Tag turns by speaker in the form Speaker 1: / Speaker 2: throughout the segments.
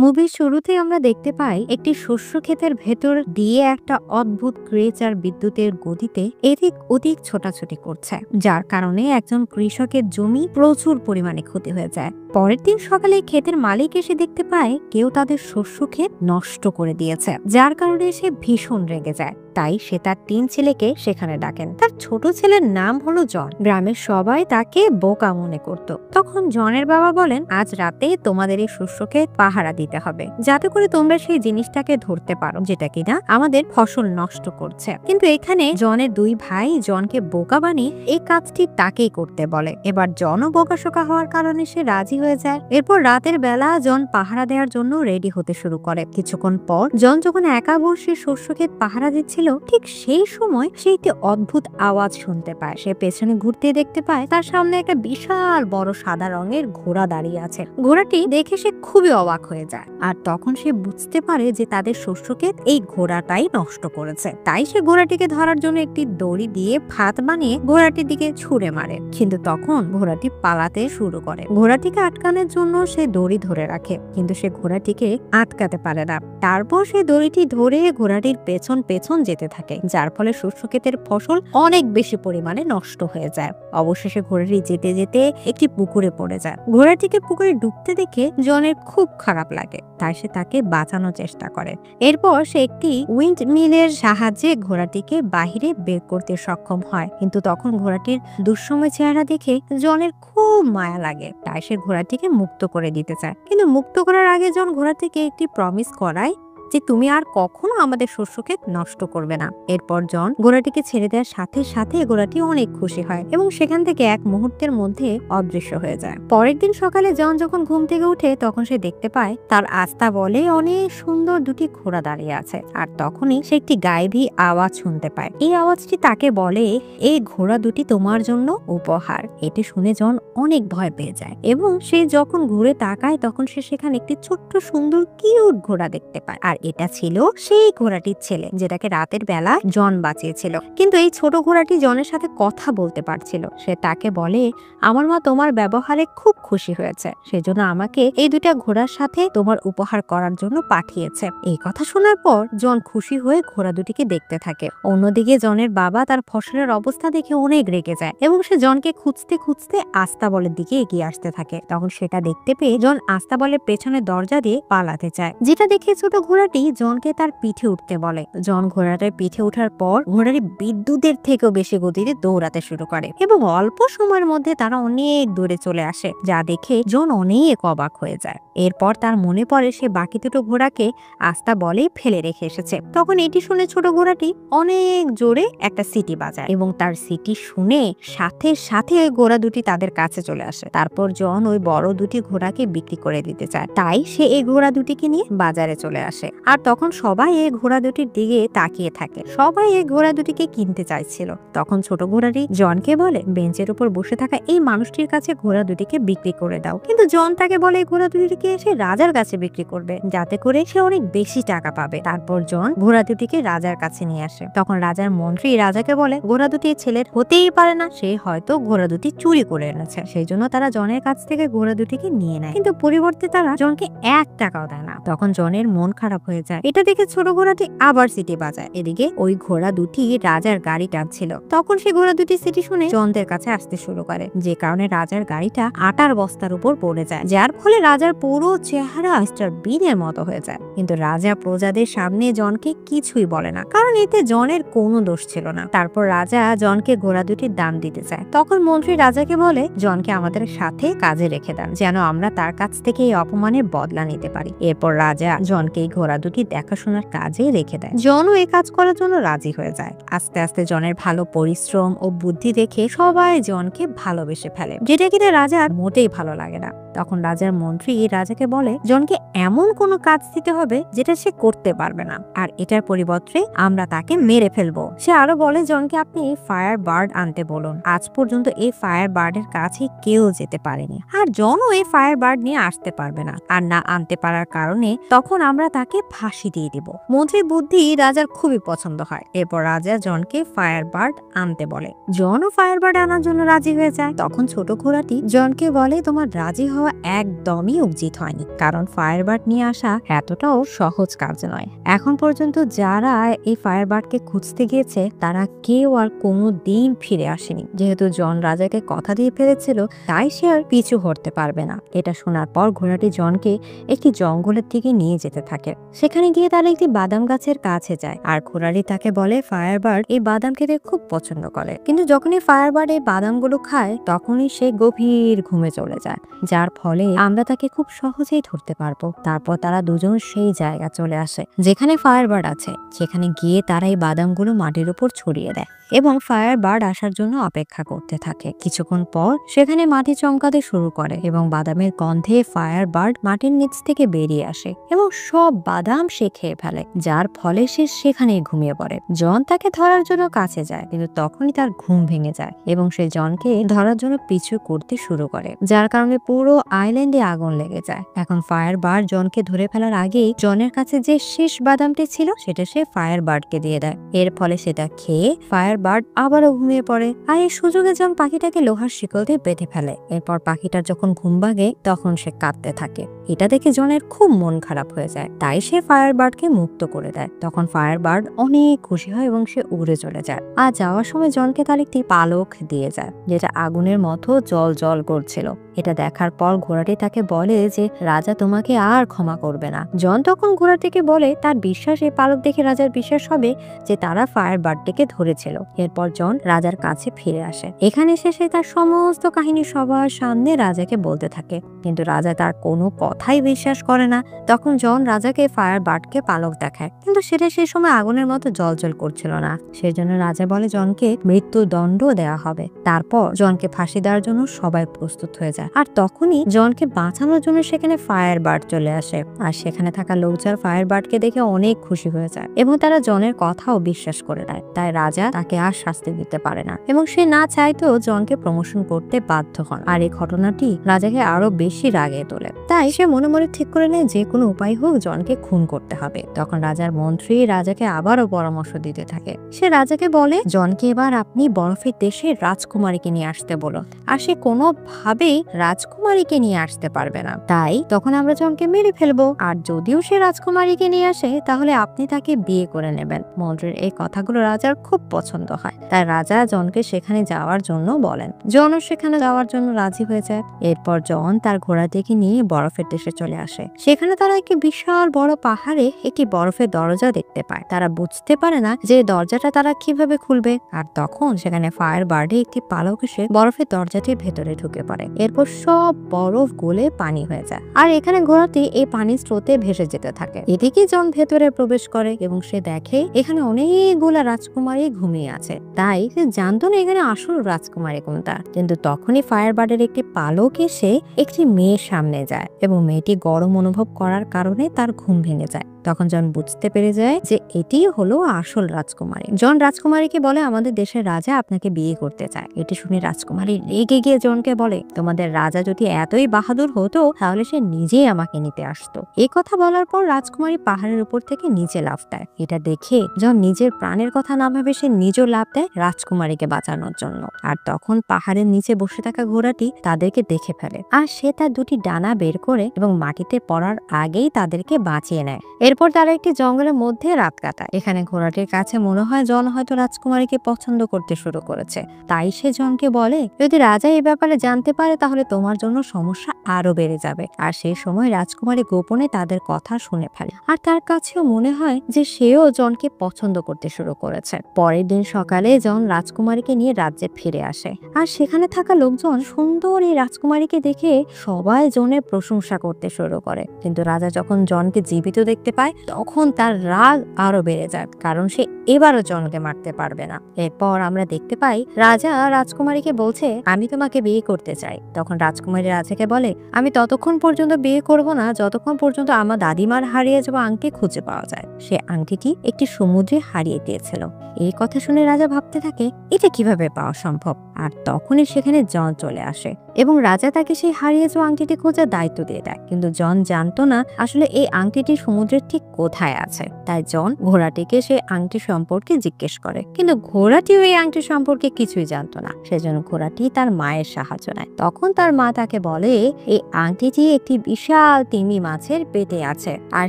Speaker 1: মুভির শুরুতেই আমরা দেখতে পাই একটি শস্য ক্ষেতের ভেতর দিয়ে একটা অদ্ভুত ক্রিয়েচার বিদ্যুতের গতিতে এদিক ওদিক ছোটাছুটি করছে, যার কারণে একজন কৃষকের জমি প্রচুর পরিমাণে ক্ষতি হয়ে যায়। পরের দিন সকালে ক্ষেতের মালিক এসে দেখতে পায় কেউ তাদের শস্য ক্ষেত নষ্ট করে দিয়েছে, যার কারণে সে ভীষণ রেগে যায়। তাই সে তার 3 ছেলেকে সেখানে ডাকেন। তার ছোট ছেলের নাম হলো জন। গ্রামের সবাই তাকে বোকা মনে করত। তখন জনের বাবা বলেন, আজ রাতে তোমাদের এই শস্যকে পাহারা দিতে হবে, যাতে করে তোমরা সেই জিনিসটাকে ধরতে পারো যেটা কিনা আমাদের ফসল নষ্ট করছে। কিন্তু এখানে জনের 2 ভাই জনকে বোকা বানিয়ে এই কাজটি তাকেই করতে বলে। এবার জনও বোকাশোকা হওয়ার কারণে সে রাজি হয়ে যায়। এরপর রাতের বেলা জন পাহারা দেওয়ার জন্য রেডি হতে শুরু করে। কিছুক্ষণ পর জন যখন একা বসে শস্য ক্ষেত পাহারা দিচ্ছিল, ঠিক সেই সময় সে একটি অদ্ভুত আওয়াজ শুনতে পায়। সে পেছনে ঘুরতে দেখতে পায় তার সামনে একটা বিশাল বড় সাদা রঙের ঘোড়া দাঁড়িয়ে আছে। ঘোড়াটি দেখে সে খুবই অবাক হয়ে যায়, আর তখন সে বুঝতে পারে যে তাদের শস্য ক্ষেত এই ঘোড়াটাই নষ্ট করেছে। তাই সে ঘোড়াটিকে ধরার জন্য একটি দড়ি দিয়ে ফাঁদ বানিয়ে ঘোড়াটির দিকে ছুঁড়ে মারে। কিন্তু তখন ঘোড়াটি পালাতে শুরু করে। ঘোড়াটিকে আটকানোর জন্য সে দড়ি ধরে রাখে, কিন্তু সে ঘোড়াটিকে আটকাতে পারে না। তারপর সে দড়িটি ধরে ঘোড়াটির পেছন পেছন যেতে থাকে, যার ফলে শস্য ক্ষেতের ফসল অনেক বেশি পরিমাণে নষ্ট হয়ে যায়। অবশেষে ঘোড়াটি যেতে যেতে একটি পুকুরে পড়ে যায়। ঘোড়াটিকে পুকুরে ডুবতে দেখে জনের খুব খারাপ লাগে, তাই সে তাকে বাঁচানোর চেষ্টা করে। এরপর সে একটি উইন্ড মিলের সাহায্যে ঘোড়াটিকে বাহিরে বের করতে সক্ষম হয়। কিন্তু তখন ঘোড়াটির দুঃসময় চেহারা দেখে জনের খুব মায়া লাগে, তাই সে ঘোড়াটিকে মুক্ত করে দিতে চায়। কিন্তু মুক্ত করার আগে জন ঘোড়াটিকে একটি প্রমিস করায় যে তুমি আর কখনো আমাদের শস্য ক্ষেত নষ্ট করবে না। এরপর জন ঘোড়াটিকে ছেড়ে দেওয়ার সাথে সাথে ঘোড়াটি অনেক খুশি হয় এবং সেখান থেকে এক মুহূর্তের মধ্যে অদৃশ্য হয়ে যায়। পরের দিন সকালে জন যখন ঘুম থেকে উঠে তখন সে দেখতে পায় তার আস্তাবলে অনেক সুন্দর 2টি ঘোড়া দাঁড়িয়ে আছে। আর তখনই সে একটি গায়েবী আওয়াজ শুনতে পায়। এই আওয়াজটি তাকে বলে, এই ঘোড়া 2টি তোমার জন্য উপহার। এটি শুনে জন অনেক ভয় পেয়ে যায় এবং সে যখন ঘুরে তাকায় তখন সে সেখানে একটি ছোট্ট সুন্দর কিউট ঘোড়া দেখতে পায়। আর এটা ছিল সেই ঘোড়াটির ছেলে, যেটাকে রাতের বেলা জন বাঁচিয়েছিল। কিন্তু এই ছোট ঘোড়াটি জনের সাথে কথা বলতে পারছিল। সে তাকে বলে, আমার মা তোমার ব্যবহারে খুব খুশি হয়েছে, সেজন্য আমাকে এই 2টা ঘোড়ার সাথে তোমার উপহার করার জন্য পাঠিয়েছে। এই কথা শোনার পর জন খুশি হয়ে ঘোড়া 2টিকে দেখতে থাকে। অন্যদিকে জনের বাবা তার ফসলের অবস্থা দেখে অনেক রেগে যায় এবং সে জনকে খুঁজতে খুঁজতে আস্তাবলের দিকে এগিয়ে আসতে থাকে। তখন সেটা দেখতে পেয়ে জন আস্তাবলের পেছনে দরজা দিয়ে পালাতে চায়, যেটা দেখে ছোট ঘোড়াটি জনকে তার পিঠে উঠতে বলে। জন ঘোড়াটার পিঠে ওঠার পর ঘোড়াটি বিদ্যুতের থেকেও বেশি গতিতে দৌড়াতে শুরু করে এবং অল্প সময়ের মধ্যে তারা অনেক দূরে চলে আসে, যা দেখে জন অনেক অবাক হয়ে যায়। এরপর তার মনে পড়ে সে বাকি 2টো ঘোড়াকে আস্তাবলে ফেলে রেখে এসেছে। তখন এটি শুনে ছোট ঘোড়াটি অনেক জোরে একটা সিটি বাজায় এবং তার সিটি শুনে সাথে সাথে ওই ঘোড়া 2টি তাদের কাছে চলে আসে। তারপর জন ওই বড় 2টি ঘোড়াকে বিক্রি করে দিতে চায়, তাই সে এই ঘোড়া 2টিকে নিয়ে বাজারে চলে আসে। আর তখন সবাই এই ঘোড়া 2টির দিকে তাকিয়ে থাকে। সবাই এই ঘোড়া 2টিকে কিনতে চাইছিল। তখন ছোট ঘোড়াটি জনকে বলে, বেঞ্চের উপর বসে থাকা এই মানুষটির কাছে ঘোড়া 2টিকে বিক্রি করে দাও। কিন্তু জন তাকে বলে এই ঘোড়া 2টিকে সে রাজার কাছে বিক্রি করবে, যাতে করে সে অনেক বেশি টাকা পাবে। তারপর জন ঘোড়া 2টিকে রাজার কাছে নিয়ে আসে। তখন রাজার মন্ত্রী রাজাকে বলে, ঘোড়া 2টি ছেলের হতেই পারে না, সে হয়তো ঘোড়া 2টি চুরি করে এনেছে। সেই জন্য তারা জনের কাছ থেকে ঘোড়া 2টিকে নিয়ে নেয়, কিন্তু পরিবর্তে তারা জনকে 1 টাকাও দেয় না। তখন জনের মন খারাপ হয়ে যায়। এটা দেখে ছোট ঘোড়াটি আবার সিটি বাজায়। এদিকে ওই ঘোড়া 2টি রাজার গাড়ি টানছিল। তখন সে ঘোড়া 2টি সিটি শুনে জনদের কাছে আসতে শুরু করে, যে কারণে রাজার গাড়িটা আটার বস্তার উপর পড়ে যায়, যার ফলে রাজার পুরো চেহারা মিস্টার বিনের মতো হয়ে যায়। কিন্তু রাজা প্রজাদের সামনে জনকে কিছুই বলে না, কারণ এতে জনের কোনো দোষ ছিল না। তারপর রাজা জনকে ঘোড়া 2টির দাম দিতে চায়। তখন মন্ত্রী রাজাকে বলে, জনকে আমাদের সাথে কাজে রেখে দেন, যেন আমরা তার কাছ থেকে এই অপমানের বদলা নিতে পারি। এরপর রাজা জনকে এই ঘোড়া 2টি দেখাশোনার কাজে রেখে দেয়। জনও এই কাজ করার জন্য রাজি হয়ে যায়। আস্তে আস্তে জনের ভালো পরিশ্রম ও বুদ্ধি দেখে সবাই জনকে ভালোবেসে ফেলে, যেটা কিনা রাজার মোটেই ভালো লাগে না। তখন রাজার মন্ত্রী রাজাকে বলে, জনকে এমন কোনো কাজ দিতে হবে যেটা সে করতে পারবে না, আর এটার পরিবর্তে আমরা তাকে মেরে ফেলবো। সে আরো বলে, জনকে আপনি ফায়ার বার্ড আনতে বলুন। আজ পর্যন্ত এই ফায়ার বার্ডের কাছে কেউ যেতে পারেনি, আর জনও এই ফায়ার বার্ড নিয়ে আসতে পারবে না। আর না আনতে পারার কারণে তখন আমরা তাকে ফাঁসি দিয়ে দিব। মন্ত্রীর বুদ্ধি রাজার খুবই পছন্দ হয়। এরপর রাজা জনকে ফায়ার বার্ড আনতে বলে। জনও ফায়ার বার্ড আনার জন্য রাজি হয়ে যায়। তখন ছোট ঘোড়াটি জনকে বলে, তোমার রাজি হওয়া একদমই উচিত হয়নি, কারণ ফায়ারবার্ড নিয়ে আসা এতটাও সহজ কাজ নয়। এখন পর্যন্ত যারা এই ফায়ারবার্ডকে খুঁজতে গিয়েছে তারা কেউ আর কোনো দিন ফিরে আসেনি। যেহেতু জন রাজাকে কথা দিয়ে ফেলেছিল, তাই সে আর পিছু হটতে পারবে না। এটা শোনার পর ঘোড়াটি জনকে একটি জঙ্গলের দিকে নিয়ে যেতে থাকে। সেখানে গিয়ে তারা একটি বাদাম গাছের কাছে যায়, আর ঘোড়াটি তাকে বলে ফায়ারবার্ড এই বাদাম খেতে খুব পছন্দ করে। কিন্তু যখনই ফায়ারবার্ড এই বাদামগুলো খায় তখনই সে গভীর ঘুমে চলে যায়, যার ফলে আমরা তাকে খুব সহজেই ধরতে পারবো। তারপর তারা দুজন সেই জায়গা চলে আসে যেখানে ফায়ারবার্ড আছে। সেখানে গিয়ে তারা এই বাদামগুলো মাটির উপর ছড়িয়ে দেয় এবং ফায়ারবার্ড আসার জন্য অপেক্ষা করতে থাকে। কিছুক্ষণ পর সেখানে মাটি চমকাতে শুরু করে এবং বাদামের গন্ধে ফায়ারবার্ড মাটির নিচ থেকে বেরিয়ে আসে এবং সব বাদাম সে খেয়ে ফেলে, যার ফলে সে সেখানেই ঘুমিয়ে পড়ে। জন তাকে ধরার জন্য কাছে যায়, কিন্তু তখনই তার ঘুম ভেঙে যায় এবং সে জনকে ধরার জন্য পিছু করতে শুরু করে, যার কারণে পুরো আইল্যান্ডে আগুন লেগে যায়। এখন ফায়ারবার্ড জনকে ধরে ফেলার আগেই জনের কাছে যে শেষ বাদামটি ছিল সেটা সে ফায়ারবার্ডকে দিয়ে দেয়। এর ফলে সেটা খেয়ে ফায়ারবার্ড আবারও ঘুমিয়ে পড়ে, আর এই সুযোগে জন পাখিটাকে লোহার শিকল দিয়ে বেঁধে ফেলে। এরপর পাখিটার যখন ঘুম ভাঙে তখন সে কাঁদতে থাকে। এটা দেখে জনের খুব মন খারাপ হয়ে যায়, তাই সে ফায়ারবার্ডকে মুক্ত করে দেয়। তখন ফায়ারবার্ড অনেক খুশি হয় এবং সে উড়ে চলে যায়। আর যাওয়ার সময় জনকে তার একটি পালক দিয়ে যায়, যেটা আগুনের মতো জল জল করছিল। এটা দেখার পর ঘোড়াটি তাকে বলে যে রাজা তোমাকে আর ক্ষমা করবে না। জন তখন ঘোড়াটিকে বলে তার বিশ্বাস এই পালক দেখে রাজার বিশ্বাস হবে যে তারা ফায়ারবার্ডটিকে ধরেছিল। এরপর জন রাজার কাছে ফিরে আসে। এখানে সে তার সমস্ত কাহিনী সবার সামনে রাজাকে বলতে থাকে, কিন্তু রাজা তার কোনো কথাই বিশ্বাস করে না। তখন জন রাজাকে ফায়ারবার্ডকে পালক দেখায়, কিন্তু সেটা সেই সময় আগুনের মতো জলজল করছিল না। সেজন্য রাজা বলে জনকে মৃত্যুদণ্ড দেওয়া হবে। তারপর জনকে ফাঁসি দেওয়ার জন্য সবাই প্রস্তুত হয়ে যায়। আর তখনই জনকে বাঁচানোর জন্য সেখানে ফায়ারবার্ড চলে আসে, আর সেখানে থাকা লোকজন ফায়ারবার্ডকে দেখে অনেক খুশি হয়ে যায় এবং তারা জনের কথাও বিশ্বাস করে নেয়। তাই রাজা তাকে আর শাস্তি দিতে পারে না এবং সে না চাইতেও জনকে প্রমোশন করতে বাধ্য হন। আর এই ঘটনাটি রাজাকে আরো বেশি রাগে তোলে। তাই সে মনে মনে ঠিক করে নেয় যে কোনো উপায় হোক জনকে খুন করতে হবে। তখন রাজার মন্ত্রী রাজাকে আবারও পরামর্শ দিতে থাকে। সে রাজাকে বলে জনকে এবার আপনি বরফের দেশে রাজকুমারীকে নিয়ে আসতে বলো, আর সে কোনোভাবেই রাজকুমারীকে নিয়ে আসতে পারবে না। তাই তখন আমরা জনকে মেরে ফেলবো, আর যদিও সে রাজকুমারীকে নিয়ে আসে তাহলে আপনি তাকে বিয়ে করে নেবেন। মন্ত্রীর এই কথাগুলো রাজার খুব পছন্দ হয়, তাই রাজা জনকে সেখানে যাওয়ার জন্য বলেন। জনও সেখানে যাওয়ার জন্য রাজি হয়ে যায়। এরপর জন তার ঘোড়াটিকে নিয়ে বরফের দেশে চলে আসে। সেখানে তারা একটি বিশাল বড় পাহাড়ে একটি বরফের দরজা দেখতে পায়। তারা বুঝতে পারে না যে দরজাটা তারা কিভাবে খুলবে, আর তখন সেখানে ফায়ারবার্ডে একটি পালক এসে বরফের দরজাটির ভেতরে ঢুকে পড়ে। এরপর সব বরফ গলে পানি হয়ে যায়, আর এখানে ঘোড়াটি এই পানির স্রোতে ভেসে যেতে থাকে। এদিকে জন ভেতরে প্রবেশ করে এবং সে দেখে এখানে অনেকগুলা রাজকুমারী ঘুমিয়ে আছে। তাই সে জানতো না এখানে আসল রাজকুমারী কোনটা। কিন্তু তখনই ফায়ারবার্ডের একটি পালক এসে একটি মেয়ের সামনে যায় এবং মেয়েটি গরম অনুভব করার কারণে তার ঘুম ভেঙে যায়। তখন জন বুঝতে পেরে যায় যে এটি হলো আসল রাজকুমারী। জন রাজকুমারীকে বলে আমাদের দেশের রাজা আপনাকে বিয়ে করতে চায়। এটি শুনে রাজকুমারী রেগে গিয়ে জনকে বলে তোমাদের রাজা যদি এতই বাহাদুর হতো তাহলে সে নিজেই আমাকে নিতে আসতো। এই কথা বলার পর রাজকুমারী পাহাড়ের উপর থেকে নিচে লাফ দেয়। এটা দেখে জন নিজের প্রাণের কথা না ভেবে সে নিজেও লাফ দেয় রাজকুমারীকে বাঁচানোর জন্য। আর তখন পাহাড়ের নিচে বসে থাকা ঘোড়াটি তাদেরকে দেখে ফেলে, আর সে তার দুটি ডানা বের করে এবং মাটিতে পড়ার আগেই তাদেরকে বাঁচিয়ে নেয়। এরপর তারা একটি জঙ্গলের মধ্যে রাত কাটায়। এখানে ঘোড়াটির কাছে মনে হয় জন হয়তো রাজকুমারীকে পছন্দ করতে শুরু করেছে, তাই সে জনকে বলে যদি রাজা এই ব্যাপারে জানতে পারে তাহলে তোমার জন্য সমস্যা আরো বেড়ে যাবে। আর সেই সময় রাজকুমারী গোপনে তাদের কথা শুনে ফেলে, আর তার কাছেও মনে হয় যে সেও জনকে পছন্দ করতে শুরু করেছে। পরের দিন সকালে জন রাজকুমারীকে নিয়ে রাজ্যে ফিরে আসে, আর সেখানে থাকা লোকজন সুন্দর এই রাজকুমারীকে দেখে সবাই জনের প্রশংসা করতে শুরু করে। কিন্তু রাজা যখন জনকে জীবিত দেখতে পায় তখন তার রাগ আরো বেড়ে যায়, কারণ সে এবারও জনকে মারতে পারবে না। এরপর আমরা দেখতে পাই রাজা রাজকুমারীকে বলছে আমি তোমাকে বিয়ে করতে চাই। তখন রাজকুমারী রাজাকে বলে আমি ততক্ষণ পর্যন্ত বিয়ে করব না যতক্ষণ পর্যন্ত আমার দাদিমার হারিয়ে যাওয়া আংটি খুঁজে পাওয়া যায়। সে আংটিটি একটি সমুদ্রে হারিয়ে দিয়েছিল। এই কথা শুনে রাজা ভাবতে থাকে এটা কিভাবে পাওয়া সম্ভব। আর তখনই সেখানে জন চলে আসে এবং রাজা তাকে সেই হারিয়ে যাওয়া আংটিটি খোঁজার দায়িত্ব দিয়ে দেয়। কিন্তু জন জানতো না আসলে এই আংটিটি সমুদ্রের ঠিক কোথায় আছে। তাই জন ঘোড়াটিকে সেই আংটি সম্পর্কে জিজ্ঞেস করে, কিন্তু ঘোড়াটিও এই আংটি সম্পর্কে কিছুই জানতো না। সেজন্য ঘোড়াটি তার মায়ের সাহায্য নেয়। তখন তার মা তাকে বলে এই আংটিটি একটি বিশাল তিমি মাছের পেটে আছে, আর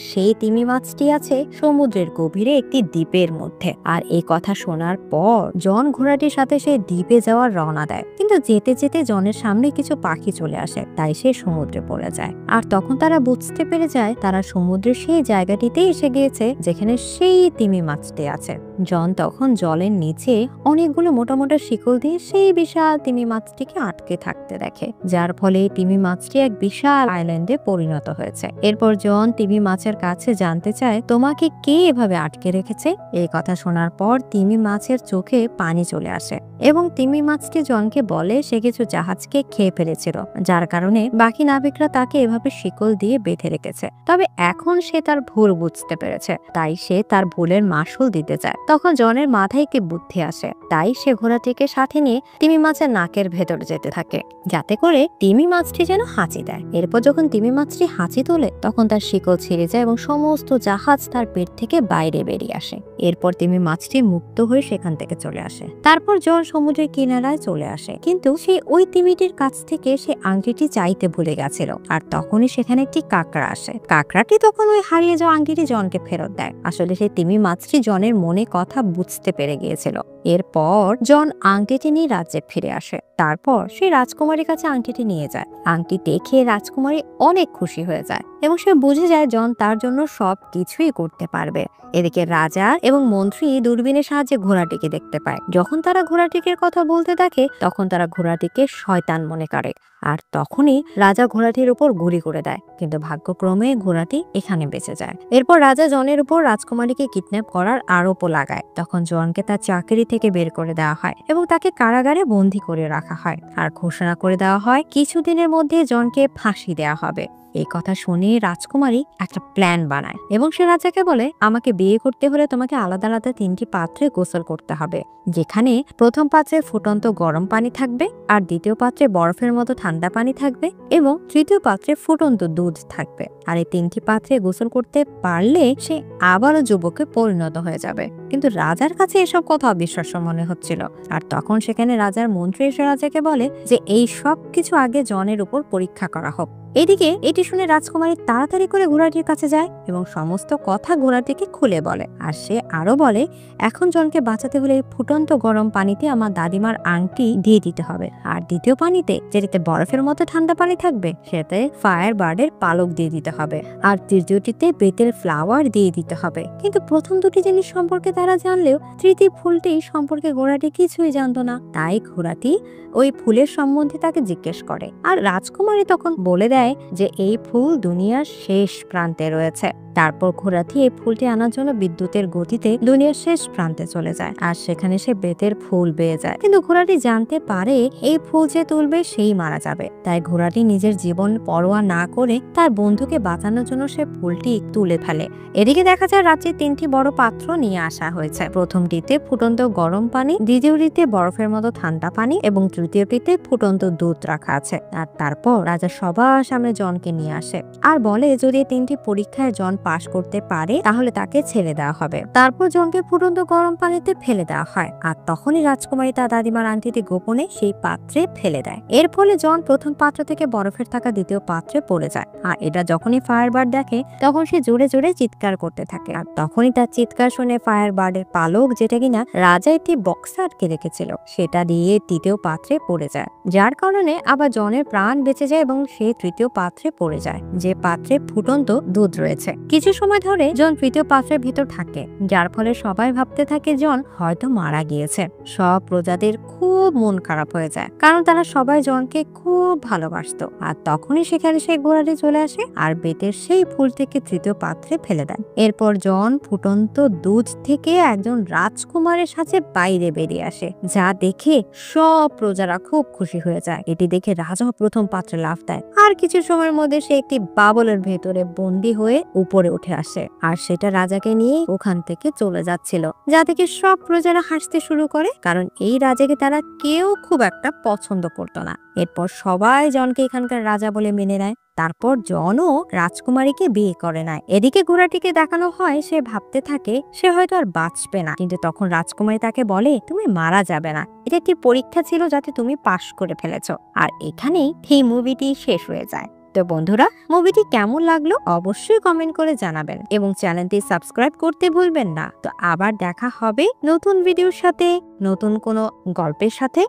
Speaker 1: সেই তিমি মাছটি আছে সমুদ্রের গভীরে একটি দ্বীপের মধ্যে। আর এই কথা শোনার পর জন ঘোড়াটির সাথে সেই দ্বীপে যাওয়ার রওনা দেয়, কিন্তু যেতে যেতে জনের সামনে কিছু পাখি চলে আসে, তাই সে সমুদ্রে পড়ে যায়। আর তখন তারা বুঝতে পেরে যায় তারা সমুদ্রের সেই জায়গাটিতে এসে গিয়েছে যেখানে সেই তিমি মাছটি আছে। জন তখন জলের নিচে অনেকগুলো মোটা মোটা শিকল দিয়ে সেই বিশাল তিমি মাছটিকে আটকে থাকতে দেখে, যার ফলে তিমি মাছটি এক বিশাল আইল্যান্ডে পরিণত হয়েছে। এরপর জন তিমি মাছের কাছে জানতে চায় তোমাকে কে এভাবে আটকে রেখেছে। এই কথা শোনার পর তিমি মাছের চোখে পানি চলে আসে এবং তিমি মাছটি জনকে বলে সে কিছু জাহাজকে খেয়ে ফেলেছিল, যার কারণে বাকি নাবিকরা তাকে এভাবে শিকল দিয়ে বেঁধে রেখেছে। তবে এখন সে তার ভুল বুঝতে পেরেছে, তাই সে তার ভুলের মাসুল দিতে চায়। তখন জনের মাথায় কি বুদ্ধি আসে, তাই সে ঘোড়াটিকে সাথে নিয়ে তিমি মাছের নাকের ভেতর যেতে থাকে, যাতে করে তিমি মাছটি যেন হাঁচি দেয়। এরপর যখন তিমি মাছটি হাঁচি তোলে তখন তার শিকল ছিঁড়ে যায় এবং সমস্ত জাহাজ তার পেট থেকে বাইরে বেরিয়ে আসে। এরপর তিমি মাছটি মুক্ত হয়ে সেখান থেকে চলে আসে। তারপর জন সমুদ্রের কিনারায় চলে আসে, কিন্তু সে ওই তিমিটির কাছ থেকে সে আংটিটি চাইতে ভুলে গেছিল। আর তখনই সেখানে একটি কাকড়া আসে। কাকড়াটি তখন ওই হারিয়ে যাওয়া আংটিটি জনকে ফেরত দেয়। আসলে সেই তিমি মাছটি জনের মনে কথা বুঝতে পেরে গিয়েছিল। এরপর জন আংটিটি নিয়ে রাজ্যে ফিরে আসে। তারপর সে রাজকুমারীর কাছে আংটিটি নিয়ে যায়। আংটি দেখে রাজকুমারী অনেক খুশি হয়ে যায় এবং সে বুঝে যায় জন তার জন্য সব কিছুই করতে পারবে। এদিকে রাজা এবং মন্ত্রী দূরবীনের সাহায্যে ঘোড়াটিকে দেখতে পায়। যখন তারা ঘোড়াটিকে কথা বলতে থাকে তখন তারা ঘোড়াটিকে শয়তান মনে করে, আর তখনই রাজা ঘোড়াটির উপর গুলি করে দেয়, কিন্তু ভাগ্যক্রমে ঘোড়াটি এখানে বেঁচে যায়। এরপর রাজা জনের উপর রাজকুমারীকে কিডন্যাপ করার আরোপও লাগায়। তখন জনকে তার চাকরি থেকে বের করে দেওয়া হয় এবং তাকে কারাগারে বন্দী করে রাখা হয়, আর ঘোষণা করে দেওয়া হয় কিছুদিনের মধ্যে জনকে ফাঁসি দেওয়া হবে। এই কথা শুনে রাজকুমারী একটা প্ল্যান বানায় এবং সে রাজাকে বলে আমাকে বিয়ে করতে হলে তোমাকে আলাদা আলাদা 3টি পাত্রে গোসল করতে হবে, যেখানে প্রথম পাত্রে ফুটন্ত গরম পানি থাকবে, আর দ্বিতীয় পাত্রে বরফের মতো ঠান্ডা পানি থাকবে, এবং তৃতীয় পাত্রে ফুটন্ত দুধ থাকবে। আর এই 3টি পাত্রে গোসল করতে পারলে সে আবারও যুবকে পরিণত হয়ে যাবে। কিন্তু রাজার কাছে এসব কথা অবিশ্বাস্য মনে হচ্ছিল। আর তখন সেখানে রাজার মন্ত্রী এসে রাজাকে বলে যে এই সব কিছু আগে জনের উপর পরীক্ষা করা হোক। এদিকে এটি শুনে রাজকুমারী তাড়াতাড়ি করে ঘোড়াটির কাছে যায় এবং সমস্ত কথা ঘোড়াটিকে খুলে বলে। আর সে আরো বলে এখন জনকে বাঁচাতে হলে ফুটন্ত গরম পানিতে আমার দাদিমার আংটি দিয়ে দিতে হবে, আর দ্বিতীয় পানিতে যেটাতে বরফের মতো ঠান্ডা পানি থাকবে সেটাতে ফায়ার বার্ডের পালক দিয়ে দিতে হবে, আর তৃতীয়টিতে বেতের ফ্লাওয়ার দিয়ে দিতে হবে। কিন্তু প্রথম দুটি জিনিস সম্পর্কে তারা জানলেও তৃতীয় ফুলটি সম্পর্কে ঘোড়াটি কিছুই জানতো না। তাই ঘোড়াটি ওই ফুলের সম্বন্ধে তাকে জিজ্ঞেস করে, আর রাজকুমারী তখন বলে দেয় যে এই ফুল দুনিয়ার শেষ প্রান্তে রয়েছে। তারপর ঘোড়াটি এই ফুলটি আনার জন্য বিদ্যুতের গতিতে দুনিয়ার শেষ প্রান্তে চলে যায়, আর সেখানে সে বেতের ফুল পেয়ে যায়। কিন্তু ঘোড়াটি জানতে পারে এই ফুল যে তুলবে সেই মারা যাবে, তাই ঘোড়াটি নিজের জীবন পরোয়া না করে তার বন্ধুকে বাঁচানোর জন্য সে ফুলটি তুলে ফেলে। এদিকে দেখা যায় রাত্রে 3টি বড় পাত্র নিয়ে আসা হয়েছে। প্রথমটিতে ফুটন্ত গরম পানি, দ্বিতীয়টিতে বরফের মতো ঠান্ডা পানি এবং তৃতীয়টিতে ফুটন্ত দুধ রাখা আছে। আর তারপর রাজা সবার সামনে জনকে নিয়ে আসে আর বলে যদি 3টি পরীক্ষায় জন পাশ করতে পারে তাহলে তাকে ছেড়ে দেওয়া হবে। তারপর জনকে ফুটন্ত গরম পানিতে ফেলে দেওয়া হয়, আর তখনই রাজকুমারী তার দাদিমার আংটিটি গোপনে সেই পাত্রে ফেলে দেয়। এর ফলে জন প্রথম পাত্র থেকে বরফের থাকা দ্বিতীয় পাত্রে পড়ে যায়। আর এটা যখনই ফায়ার বার্ড দেখে তখন সে জোরে জোরে চিৎকার করতে থাকে, আর তখনই তার চিৎকার শুনে ফায়ার বার্ডের পালক, যেটা কিনা রাজা একটি বক্সে আটকে রেখেছিল, সেটা দিয়ে তৃতীয় পাত্রে পড়ে যায়, যার কারণে আবার জনের প্রাণ বেঁচে যায় এবং সে তৃতীয় পাত্রে পড়ে যায়, যে পাত্রে ফুটন্ত দুধ রয়েছে। কিছু সময় ধরে জন তৃতীয় পাত্রের ভিতর থাকে, যার ফলে সবাই ভাবতে থাকে জন হয়তো মারা গিয়েছে। সব প্রজাদের খুব মন খারাপ হয়ে যায়, কারণ তারা সবাই জনকে খুব ভালোবাসতো। আর তখনই সেখানে সেই ঘোড়াটি চলে আসে আর বেতের সেই ফুলটিকে তৃতীয় পাত্রে ফেলে দেন। এরপর জন ফুটন্ত দুধ থেকে একজন রাজকুমারের সাথে বাইরে বেরিয়ে আসে, যা দেখে সব প্রজারা খুব খুশি হয়ে যায়। এটি দেখে রাজা প্রথম পাত্রে লাফ দেয়, আর কিছু সময়ের মধ্যে সে একটি বাবলের ভেতরে বন্দী হয়ে উপরে উঠে আসে, আর সেটা রাজাকে নিয়ে ওখান থেকে চলে যাচ্ছিল, যা থেকে সব প্রজারা হাসতে শুরু করে, কারণ এই রাজাকে তারা কেউ খুব একটা পছন্দ করতো না। এরপর সবাই জনকে এখানকার রাজা বলে মেনে নেয়। তারপর জনও রাজকুমারীকে বিয়ে করে নেয়। এদিকে ঘোড়াটিকে দেখানো হয় সে ভাবতে থাকে সে হয়তো আর বাঁচবে না, কিন্তু তখন রাজকুমারী তাকে বলে তুমি মারা যাবে না, এটা একটি পরীক্ষা ছিল যাতে তুমি পাশ করে ফেলেছো। আর এখানেই এই মুভিটি শেষ হয়ে যায়। তো বন্ধুরা, মুভিটি কেমন লাগলো অবশ্যই কমেন্ট করে জানাবেন এবং চ্যানেলটি সাবস্ক্রাইব করতে ভুলবেন না। তো আবার দেখা হবে নতুন ভিডিওর সাথে, নতুন কোনো গল্পের সাথে।